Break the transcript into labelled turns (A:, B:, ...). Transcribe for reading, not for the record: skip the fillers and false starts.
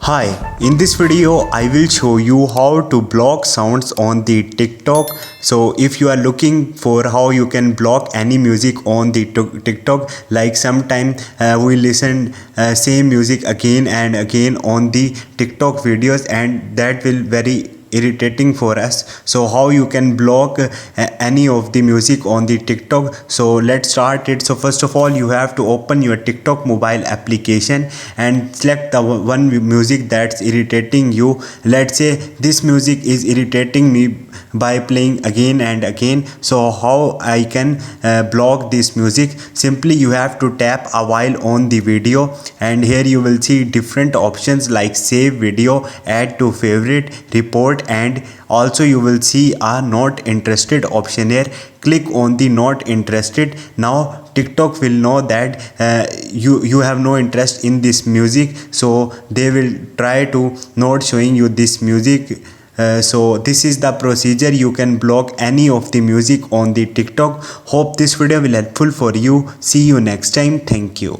A: Hi, in this video I will show you how to block sounds on the TikTok. So if you are looking for how you can block any music on the TikTok, like sometime we listen same music again and again on the TikTok videos, and that will very irritating for us. So how you can block any of the music on the TikTok? So let's start it. So first of all, you have to open your TikTok mobile application and select the one music that's irritating you. Let's say this music is irritating me by playing again and again. So how I can block this music? Simply you have to tap a while on the video, and here you will see different options like save video, add to favorite, report, and also you will see a not interested option here. Click on the not interested. Now TikTok will know that you have no interest in this music, so they will try to not showing you this music. So this is the procedure. You can block any of the music on the TikTok. Hope this video will helpful for you. See you next time. Thank you.